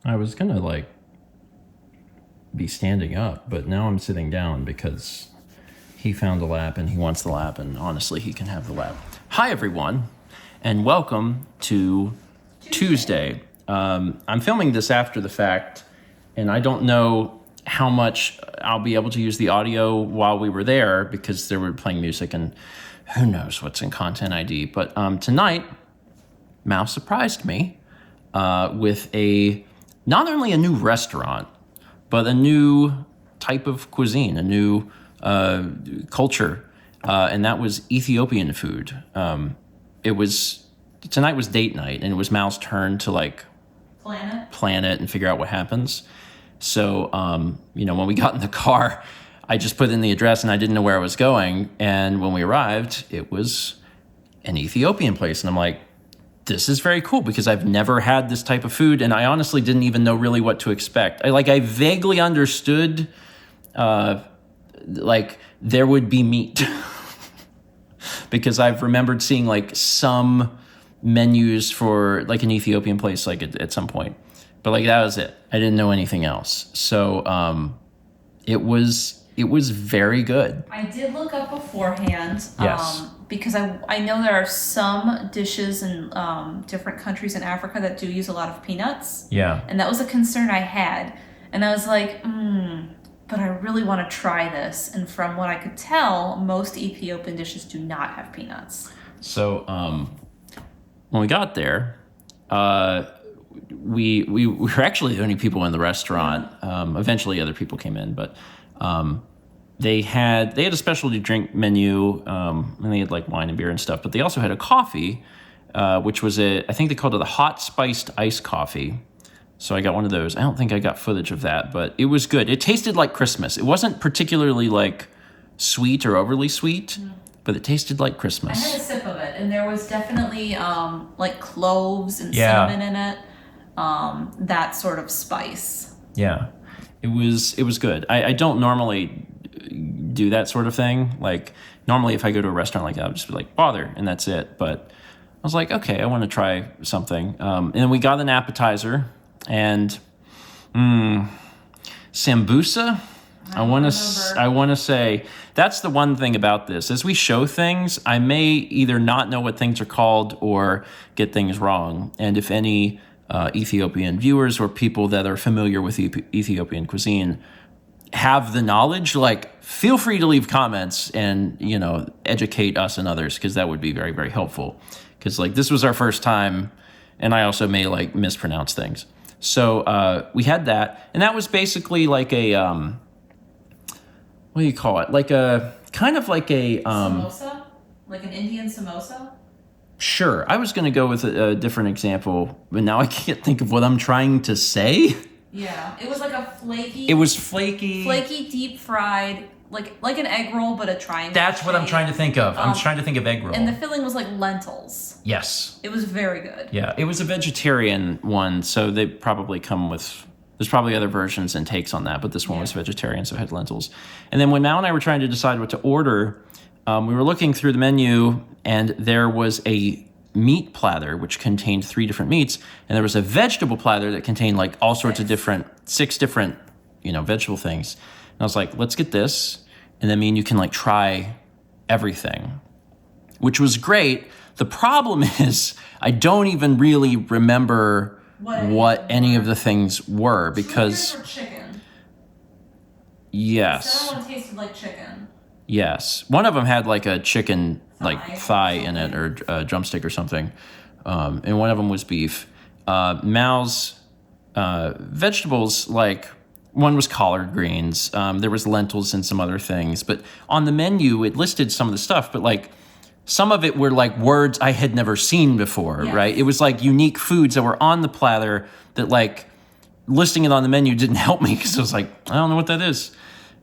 I was gonna be standing up, but now I'm sitting down because he found a lap and he wants the lap, and honestly, he can have the lap. Hi, everyone, and welcome to Tuesday. I'm filming this after the fact, and I don't know how much I'll be able to use the audio while we were there because they were playing music, and who knows what's in Content ID. But tonight, Mal surprised me with not only a new restaurant, but a new type of cuisine, a new culture, and that was Ethiopian food. Tonight was date night, and it was Mal's turn to plan it and figure out what happens. So, when we got in the car, I just put in the address and I didn't know where I was going. And when we arrived, it was an Ethiopian place. And I'm like, this is very cool because I've never had this type of food. And I honestly didn't even know really what to expect. I vaguely understood, there would be meat because I've remembered seeing some menus for an Ethiopian place at some point. But that was it. I didn't know anything else. So it was very good. I did look up beforehand. Yes. Because I know there are some dishes in different countries in Africa that do use a lot of peanuts. Yeah. And that was a concern I had. And I was like, but I really want to try this. And from what I could tell, most Ethiopian dishes do not have peanuts. So when we got there, we were actually the only people in the restaurant. Eventually other people came in, but they had a specialty drink menu, and they had wine and beer and stuff, but they also had a coffee, which was I think they called it a hot spiced iced coffee. So I got one of those. I don't think I got footage of that, but it was good. It tasted like Christmas. It wasn't particularly sweet or overly sweet, but it tasted like Christmas. I had a sip of it, and there was definitely cloves and cinnamon in it. That sort of spice. Yeah, it was good. I don't normally do that sort of thing. Normally if I go to a restaurant like that, I'll just be bother, and that's it. But I was like, okay, I want to try something. And then we got an appetizer, and sambusa. I want to say that's the one thing about this. As we show things, I may either not know what things are called or get things wrong. And if any Ethiopian viewers or people that are familiar with Ethiopian cuisine have the knowledge, feel free to leave comments and, educate us and others, because that would be very, very helpful. Because this was our first time, and I also may mispronounce things. So we had that, and that was basically a what do you call it? Samosa? Like an Indian samosa? Sure. I was going to go with a different example, but now I can't think of what I'm trying to say. Yeah, it was a flaky. It was flaky. Flaky, deep fried, like an egg roll, but a triangle. That's what I'm trying to think of. I'm trying to think of egg roll. And the filling was lentils. Yes. It was very good. Yeah, it was a vegetarian one, so they probably come with. There's probably other versions and takes on that, but this one was vegetarian, so it had lentils. And then when Mal and I were trying to decide what to order, we were looking through the menu, and there was a meat platter which contained 3 different meats, and there was a vegetable platter that contained all sorts of 6 different vegetable things. And I was like, let's get this, and then me and you can try everything, which was great. The problem is I don't even really remember what any of the things were, because chicken. Yes. The other one tasted like chicken. Yes. One of them had a chicken thigh in it, or a drumstick or something. And one of them was beef. Mal's vegetables, one was collard greens. There was lentils and some other things. But on the menu, it listed some of the stuff, but some of it were words I had never seen before, right? It was unique foods that were on the platter that listing it on the menu didn't help me, because I was I don't know what that is.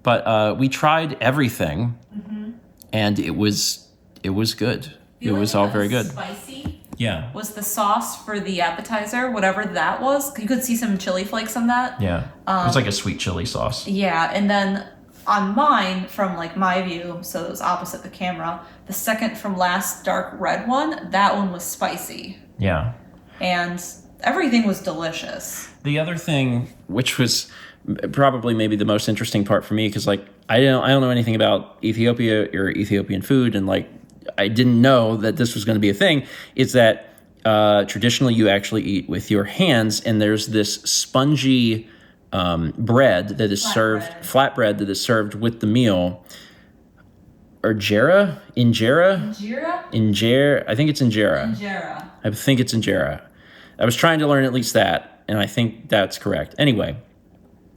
But we tried everything, and it was good. It was all very good. Spicy. Yeah. Was the sauce for the appetizer, whatever that was. You could see some chili flakes on that. Yeah. It was a sweet chili sauce. Yeah, and then on mine, from my view, so it was opposite the camera, the second from last dark red one, that one was spicy. Yeah. And Everything was delicious. The other thing, which was probably maybe the most interesting part for me, because like I don't know anything about Ethiopia or Ethiopian food, and like I didn't know that this was going to be a thing, is that traditionally you actually eat with your hands, and there's this spongy bread that is flatbread that is served with the meal. Or injera? I think it's injera. I think it's injera. I was trying to learn at least that, and I think that's correct. Anyway,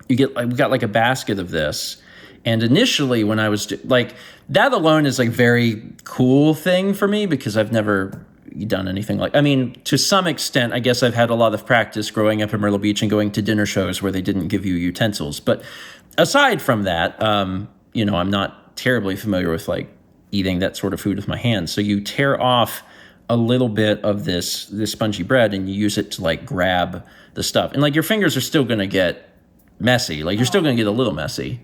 we got like a basket of this, and initially when I was like, that alone is like very cool thing for me because I've never done anything like, I mean, to some extent, I guess I've had a lot of practice growing up in Myrtle Beach and going to dinner shows where they didn't give you utensils. But aside from that, I'm not terribly familiar with like eating that sort of food with my hands. So you tear off a little bit of this spongy bread and you use it to like grab the stuff. And like your fingers are still going to get messy. Like you're still going to get a little messy.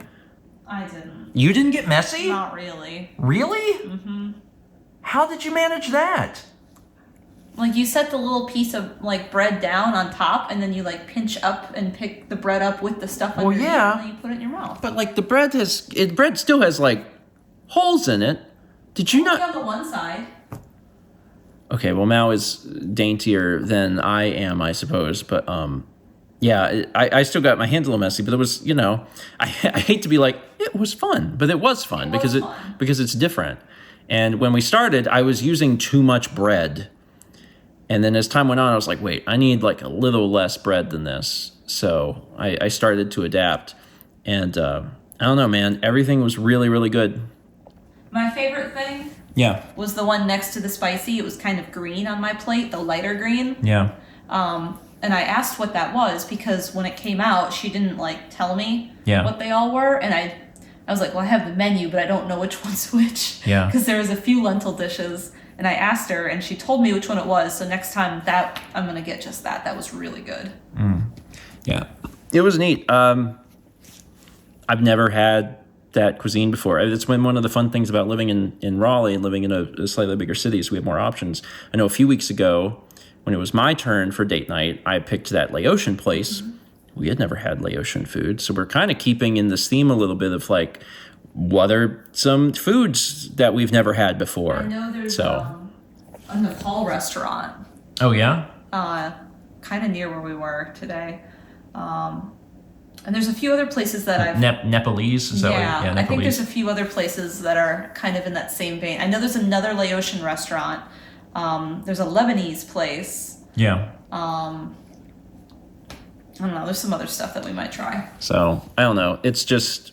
I didn't. You didn't get messy? Not really. Really? Mm-hmm. How did you manage that? Like you set the little piece of like bread down on top and then you like pinch up and pick the bread up with the stuff underneath and then you put it in your mouth. But like the bread still has like holes in it. Did you not? On the one side. Okay, well, Mao is daintier than I am, I suppose. But yeah, I still got my hands a little messy. But it was, I hate to be like, it was fun, but it was fun because it's different. And when we started, I was using too much bread. And then as time went on, I was like, wait, I need like a little less bread than this. So I started to adapt. And I don't know, man, everything was really, really good. My favorite thing was the one next to the spicy. It was kind of green on my plate, the lighter green. Yeah. And I asked what that was because when it came out, she didn't like tell me what they all were. And I was like, well, I have the menu, but I don't know which one's which. Yeah. Because there was a few lentil dishes. And I asked her, and she told me which one it was. So next time I'm going to get just that. That was really good. Yeah. It was neat. I've never had that cuisine before. It's been one of the fun things about living in Raleigh and living in a slightly bigger city is we have more options. I know a few weeks ago, when it was my turn for date night, I picked that Laotian place. Mm-hmm. We had never had Laotian food. So we're kind of keeping in this theme a little bit of like, what are some foods that we've never had before? I know there's a Nepal restaurant. Oh, yeah? Kind of near where we were today. And there's a few other places that I've... Nepalese? Is that Nepalese. I think there's a few other places that are kind of in that same vein. I know there's another Laotian restaurant. There's a Lebanese place. Yeah. I don't know. There's some other stuff that we might try. So, I don't know. It's just...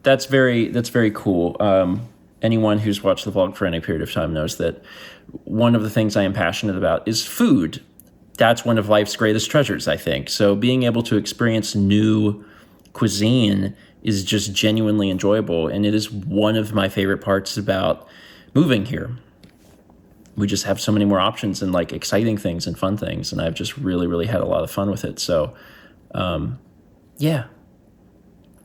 That's very cool. Anyone who's watched the vlog for any period of time knows that one of the things I am passionate about is food. That's one of life's greatest treasures, I think. So being able to experience new cuisine is just genuinely enjoyable. And it is one of my favorite parts about moving here. We just have so many more options and like exciting things and fun things. And I've just really, really had a lot of fun with it. So, yeah.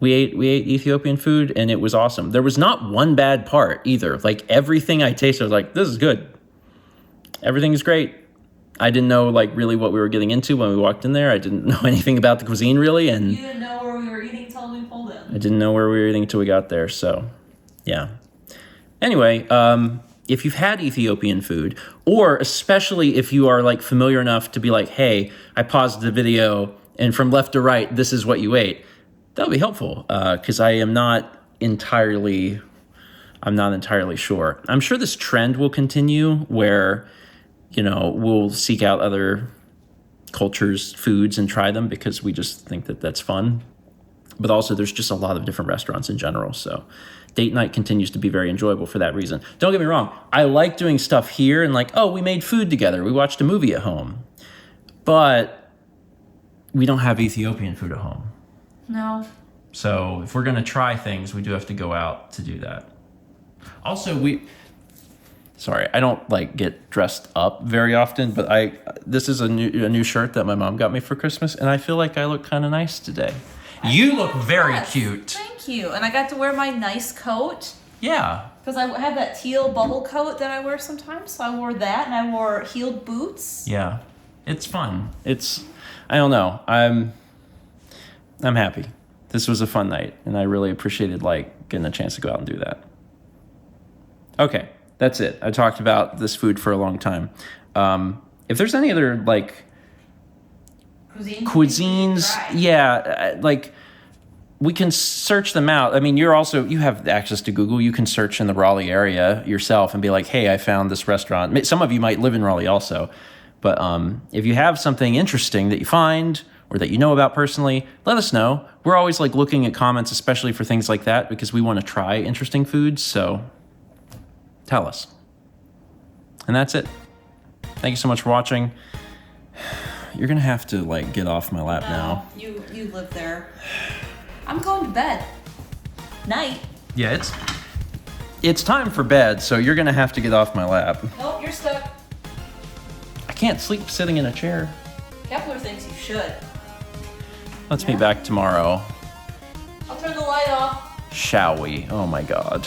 We ate Ethiopian food and it was awesome. There was not one bad part either. Like everything I tasted, I was like, this is good. Everything is great. I didn't know like really what we were getting into when we walked in there. I didn't know anything about the cuisine really. And you didn't know where we were eating until we pulled in. I didn't know where we were eating until we got there. So yeah. Anyway, if you've had Ethiopian food, or especially if you are like familiar enough to be like, hey, I paused the video and from left to right, this is what you ate. That'll be helpful because I'm not entirely sure. I'm sure this trend will continue where, we'll seek out other cultures' foods and try them because we just think that that's fun. But also there's just a lot of different restaurants in general. So date night continues to be very enjoyable for that reason. Don't get me wrong. I like doing stuff here and like, oh, we made food together. We watched a movie at home. But we don't have Ethiopian food at home. No. So if we're going to try things, we do have to go out to do that. Also, I don't like get dressed up very often, but this is a new shirt that my mom got me for Christmas, and I feel like I look kind of nice today. You look very cute. Thank you. And I got to wear my nice coat. Yeah. Because I have that teal bubble coat that I wear sometimes, so I wore that, and I wore heeled boots. Yeah. It's fun. I don't know. I'm happy. This was a fun night, and I really appreciated like getting a chance to go out and do that. Okay, that's it. I talked about this food for a long time. If there's any other like cuisines, like we can search them out. I mean, you have access to Google. You can search in the Raleigh area yourself and be like, hey, I found this restaurant. Some of you might live in Raleigh also. But if you have something interesting that you find or that you know about personally, let us know. We're always like looking at comments, especially for things like that, because we want to try interesting foods. So tell us. And that's it. Thank you so much for watching. You're going to have to like get off my lap now. You live there. I'm going to bed. Night. Yeah, it's time for bed, so you're going to have to get off my lap. Nope, you're stuck. I can't sleep sitting in a chair. Kepler thinks you should. Let's meet back tomorrow. I'll turn the light off. Shall we? Oh my God.